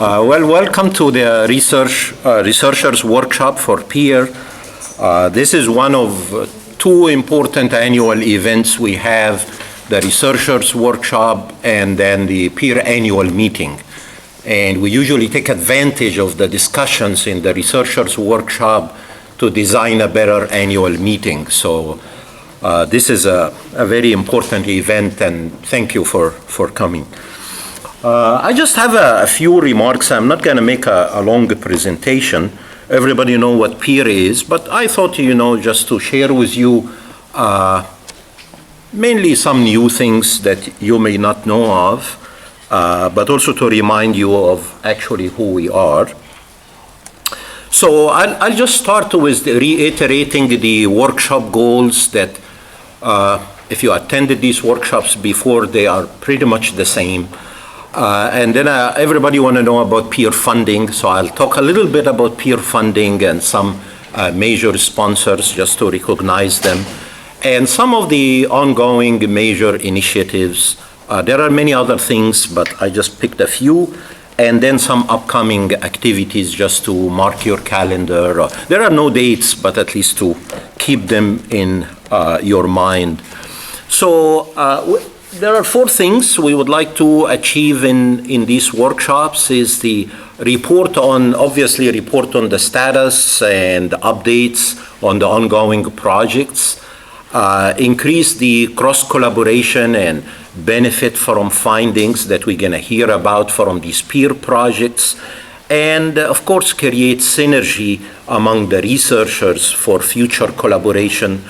Welcome to the Researchers Workshop for Peer. This is one of two important annual events we have, the Researchers Workshop and then the Peer Annual Meeting. And we usually take advantage of the discussions in the Researchers Workshop to design a better annual meeting. So this is a very important event, and thank you for coming. I just have a few remarks. I'm not going to make a long presentation. Everybody know what peer is, but I thought, just to share with you mainly some new things that you may not know of, but also to remind you of actually who we are. So I'll just start with reiterating the workshop goals that if you attended these workshops before, they are pretty much the same. And then everybody want to know about peer funding, so I'll talk a little bit about peer funding and some major sponsors just to recognize them, and some of the ongoing major initiatives. There are many other things, but I just picked a few, and then some upcoming activities just to mark your calendar. There are no dates, but at least to keep them in your mind. So there are four things we would like to achieve in these workshops. Is the report on the status and updates on the ongoing projects, increase the cross-collaboration and benefit from findings that we're going to hear about from these peer projects, and of course create synergy among the researchers for future collaboration.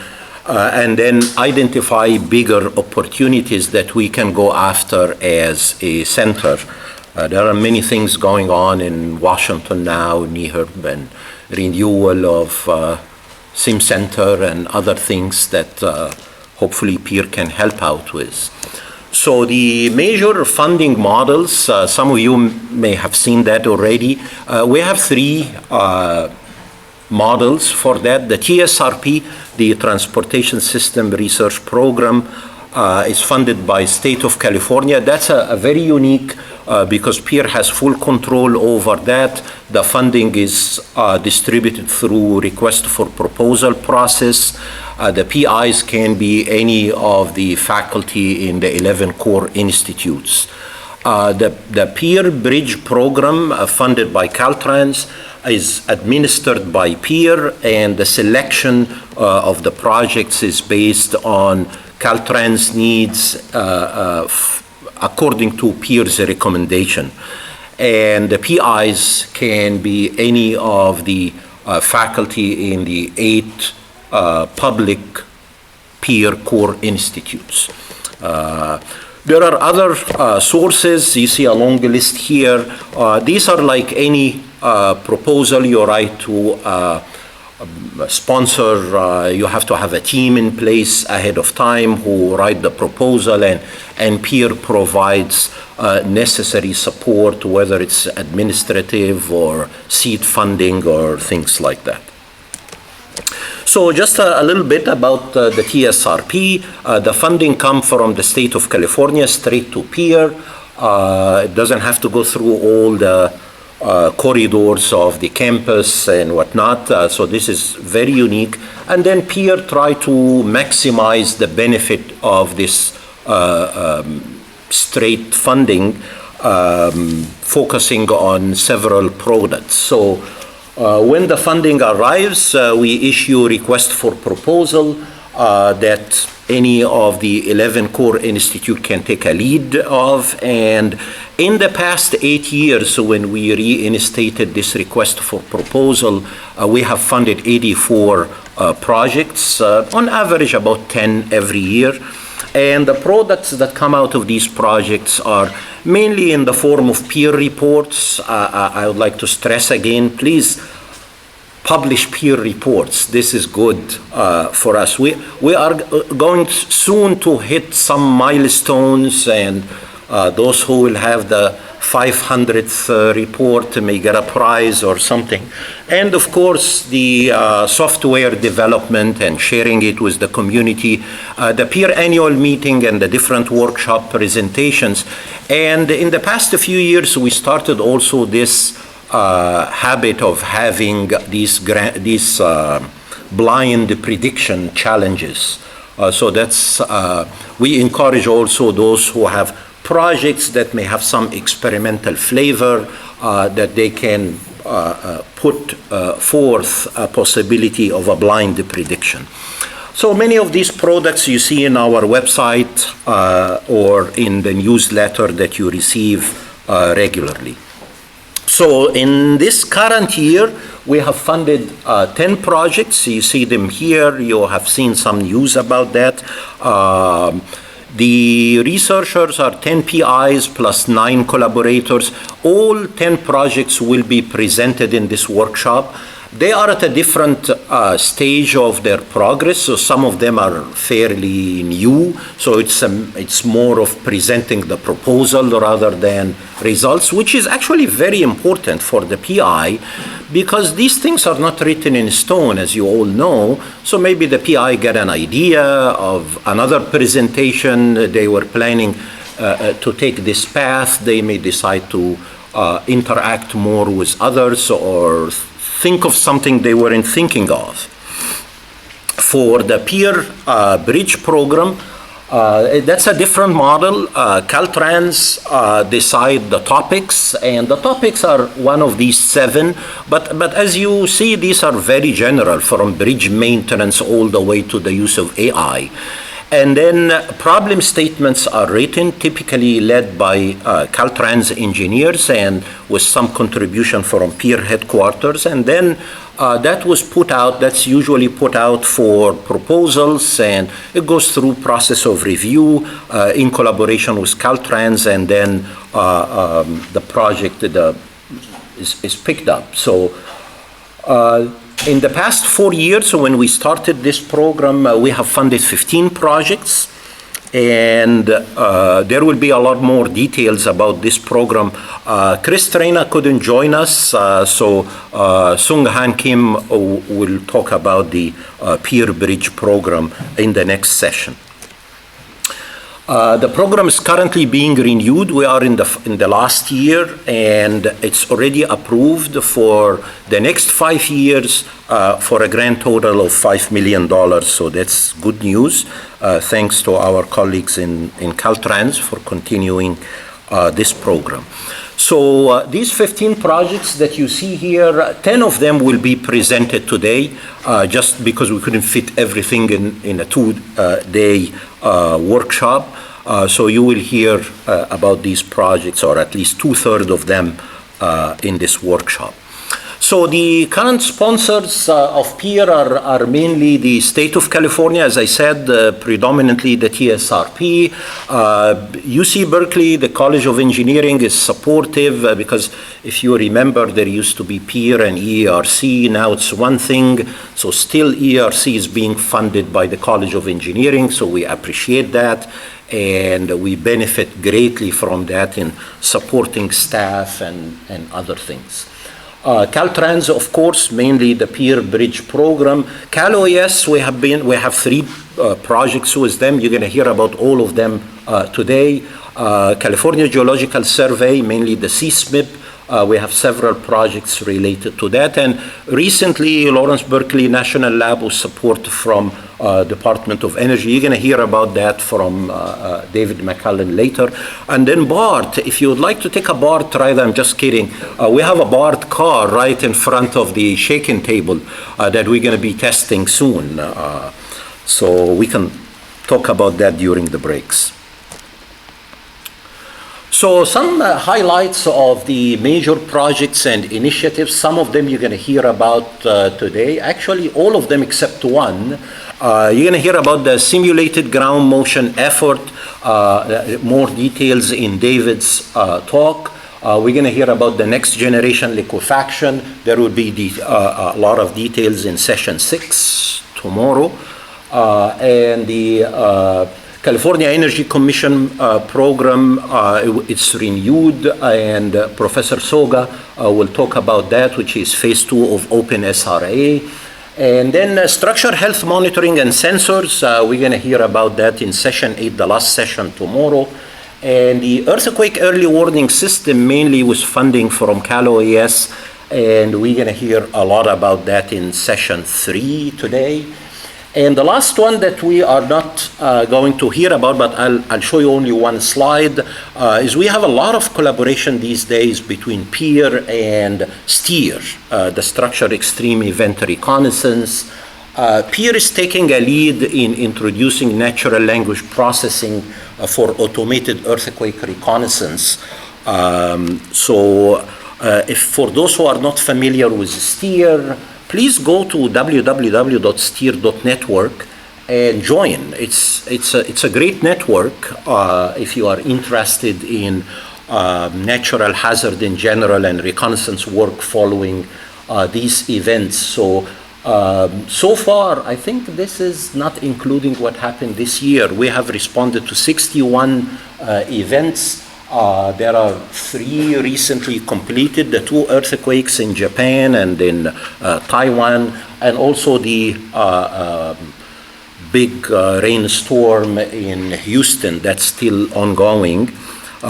And then identify bigger opportunities that we can go after as a center. There are many things going on in Washington now, NEHRB and renewal of SIM Center and other things that hopefully peer can help out with. So the major funding models, some of you may have seen that already. We have three models for that. The TSRP, the Transportation System Research Program, is funded by State of California. That's a very unique because peer has full control over that. The funding is distributed through request for proposal process. The PIs can be any of the faculty in the 11 core institutes. The Peer Bridge program funded by Caltrans is administered by peer, and the selection of the projects is based on Caltrans needs according to peer's recommendation. And the PIs can be any of the faculty in the 8 public peer core institutes. There are other sources you see along the list here. These are like any proposal you write to sponsor. You have to have a team in place ahead of time who write the proposal, and peer provides necessary support, whether it's administrative or seed funding or things like that. So just a little bit about the TSRP. The funding comes from the State of California straight to peer. It doesn't have to go through all the corridors of the campus and whatnot. So this is very unique. And then peer try to maximize the benefit of this straight funding, focusing on several products. So when the funding arrives, we issue request for proposal that any of the 11 core institute can take a lead of. And in the past 8 years, when we reinstated this request for proposal, we have funded 84 projects, on average about 10 every year. And the products that come out of these projects are mainly in the form of peer reports. I would like to stress again, please publish peer reports. This is good for us. We are going soon to hit some milestones, and those who will have the 500th report may get a prize or something. And of course, the software development and sharing it with the community, the peer annual meeting and the different workshop presentations. And in the past few years, we started also this habit of having these blind prediction challenges. So that's, we encourage also those who have projects that may have some experimental flavor that they can put forth a possibility of a blind prediction. So many of these products you see in our website or in the newsletter that you receive regularly. So in this current year, we have funded 10 projects. You see them here. You have seen some news about that. The researchers are 10 PIs plus 9 collaborators. All 10 projects will be presented in this workshop. They are at a different stage of their progress, so some of them are fairly new, so it's more of presenting the proposal rather than results, which is actually very important for the PI, because these things are not written in stone, as you all know, so maybe the PI get an idea of another presentation, they were planning to take this path, they may decide to interact more with others or think of something they weren't thinking of. For the peer bridge program, that's a different model. Caltrans decide the topics, and the topics are one of these 7, but as you see, these are very general, from bridge maintenance all the way to the use of AI. And then problem statements are written, typically led by Caltrans engineers and with some contribution from peer headquarters. And then that was put out, that's usually put out for proposals, and it goes through process of review in collaboration with Caltrans, and then the project is picked up. So in the past 4 years, when we started this program, we have funded 15 projects, and there will be a lot more details about this program. Chris Traina couldn't join us, so Sung Han Kim will talk about the Peer Bridge program in the next session. The program is currently being renewed. We are in the last year, and it's already approved for the next 5 years for a grand total of $5 million. So that's good news. Thanks to our colleagues in Caltrans for continuing this program. So these 15 projects that you see here, 10 of them will be presented today, just because we couldn't fit everything in a 2-day workshop. So you will hear about these projects, or at least 2/3 of them in this workshop. So the current sponsors of PEER are mainly the state of California, as I said, predominantly the TSRP. UC Berkeley, the College of Engineering, is supportive because if you remember, there used to be PEER and ERC. Now it's one thing. So still ERC is being funded by the College of Engineering, so we appreciate that. And we benefit greatly from that in supporting staff and other things. Caltrans, of course, mainly the Peer Bridge program. CalOES, we have 3 projects with them. You're going to hear about all of them today. California Geological Survey, mainly the CSMIP. We have several projects related to that. And recently, Lawrence Berkeley National Lab with support from Department of Energy. You're going to hear about that from David McCullen later. And then BART, if you would like to take a BART ride, I'm just kidding. We have a BART car right in front of the shaking table that we're going to be testing soon. So we can talk about that during the breaks. So some highlights of the major projects and initiatives. Some of them you're going to hear about today. Actually, all of them except one. You're going to hear about the simulated ground motion effort. More details in David's talk. We're going to hear about the next generation liquefaction. There will be a lot of details in session 6 tomorrow. And the California Energy Commission program, it's renewed, and Professor Soga will talk about that, which is phase 2 of Open SRA. And then structure health monitoring and sensors, we're going to hear about that in session 8, the last session tomorrow. And the earthquake early warning system, mainly with funding from Cal OES, and we're going to hear a lot about that in session 3 today. And the last one that we are not going to hear about, but I'll show you only one slide, is we have a lot of collaboration these days between PEER and STEER, the Structured Extreme Event Reconnaissance. PEER is taking a lead in introducing natural language processing for automated earthquake reconnaissance. If for those who are not familiar with STEER, please go to www.steer.network and join. It's a great network if you are interested in natural hazard in general and reconnaissance work following these events. So far, I think this is not including what happened this year. We have responded to 61 events. There are 3 recently completed, the 2 earthquakes in Japan and in Taiwan, and also the big rainstorm in Houston that's still ongoing.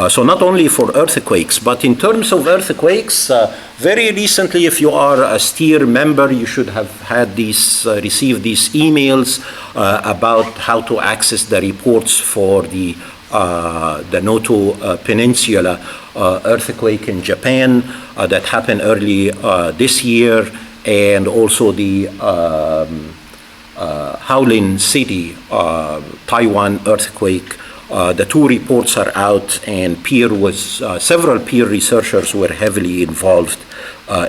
So not only for earthquakes, but in terms of earthquakes, very recently, if you are a STEER member, you should have had received these emails about how to access the reports for the Noto Peninsula earthquake in Japan that happened early this year, and also the Howlin City, Taiwan earthquake. The 2 reports are out, and several peer researchers were heavily involved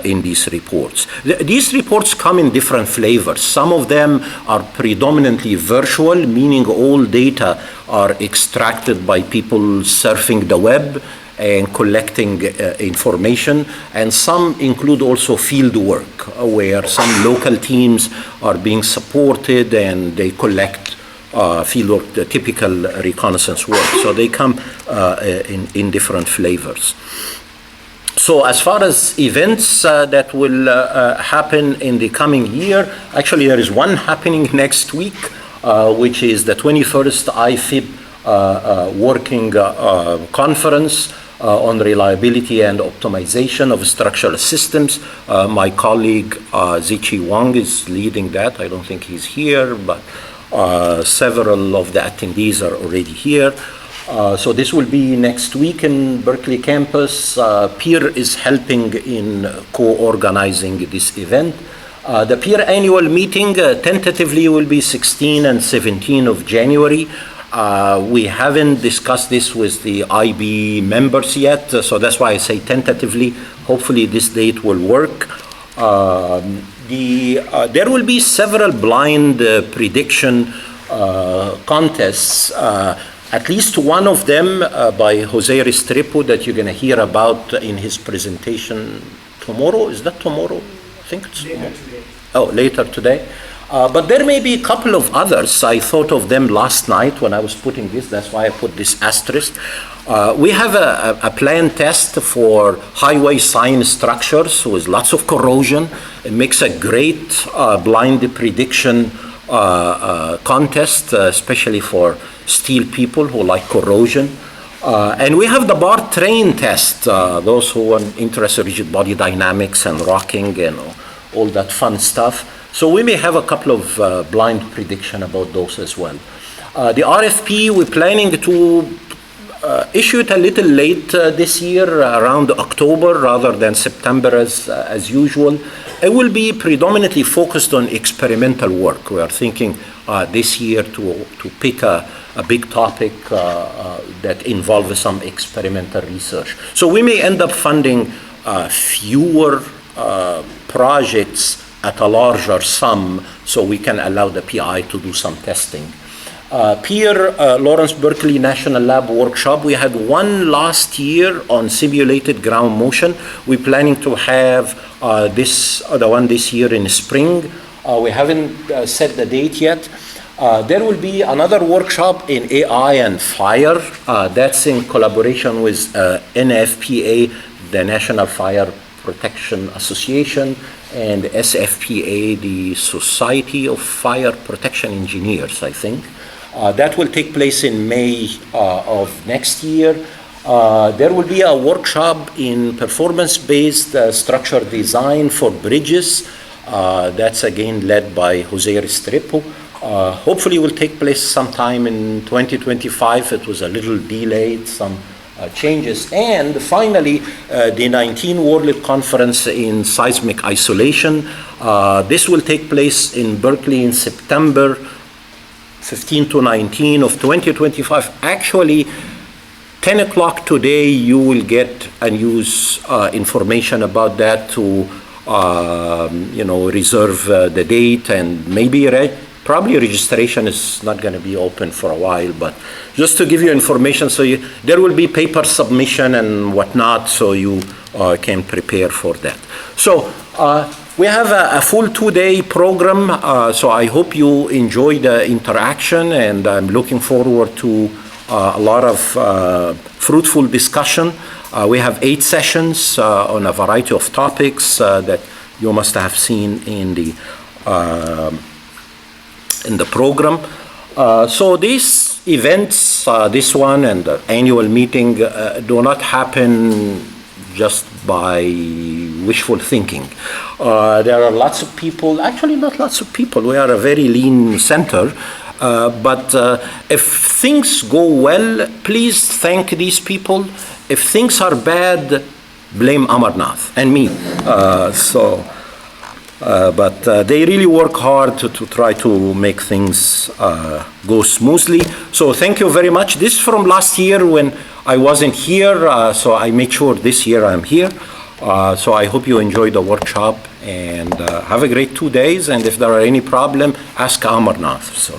in these reports. These reports come in different flavors. Some of them are predominantly virtual, meaning all data are extracted by people surfing the web and collecting information, and some include also field work, where some local teams are being supported and they collect field work, the typical reconnaissance work. So they come in different flavors. So as far as events that will happen in the coming year, actually there is one happening next week, which is the 21st IFIB working conference on reliability and optimization of structural systems. My colleague Zichi Wang is leading that. I don't think he's here, but several of the attendees are already here. So this will be next week in Berkeley campus. PEER is helping in co-organizing this event. The PEER annual meeting tentatively will be 16 and 17 of January. We haven't discussed this with the IB members yet, so that's why I say tentatively. Hopefully this date will work. There will be several blind prediction contests, at least one of them by Jose Restrepo that you're going to hear about in his presentation tomorrow. Is that tomorrow? I think it's later today. Oh, later today. But there may be a couple of others. I thought of them last night when I was putting this. That's why I put this asterisk. We have a planned test for highway sign structures with lots of corrosion. It makes a great blind prediction contest, especially for steel people who like corrosion. And we have the bar train test, those who are interested in rigid body dynamics and rocking and all that fun stuff. So we may have a couple of blind prediction about those as well. The RFP, we're planning to issue it a little late this year, around October rather than September as usual. It will be predominantly focused on experimental work. We are thinking this year to pick a big topic that involves some experimental research. So we may end up funding fewer projects at a larger sum, so we can allow the PI to do some testing. PEER, Lawrence Berkeley National Lab Workshop, we had one last year on simulated ground motion. We're planning to have the one this year in spring. We haven't set the date yet. There will be another workshop in AI and fire. That's in collaboration with NFPA, the National Fire Protection Association, and SFPA, the Society of Fire Protection Engineers, I think. That will take place in May of next year. There will be a workshop in performance-based structure design for bridges. That's again led by Jose Restrepo. Hopefully will take place sometime in 2025. It was a little delayed, some changes. And finally, the 19 World Conference in Seismic Isolation. This will take place in Berkeley in September 15 to 19 of 2025. Actually, 10 o'clock today, you will get and use information about that to reserve the date and maybe probably registration is not going to be open for a while, but just to give you information, so there will be paper submission and whatnot, so you can prepare for that. So we have a full 2-day program, so I hope you enjoy the interaction, and I'm looking forward to a lot of fruitful discussion. We have 8 sessions on a variety of topics that you must have seen in the program. So these events, this one and the annual meeting, do not happen just by wishful thinking. There are lots of people, actually not lots of people, we are a very lean center, but if things go well, please thank these people. If things are bad, blame Amarnath and me. But they really work hard to try to make things go smoothly. So thank you very much. This is from last year when I wasn't here, so I made sure this year I'm here. So I hope you enjoy the workshop and have a great 2 days. And if there are any problem, ask Amarnath. So.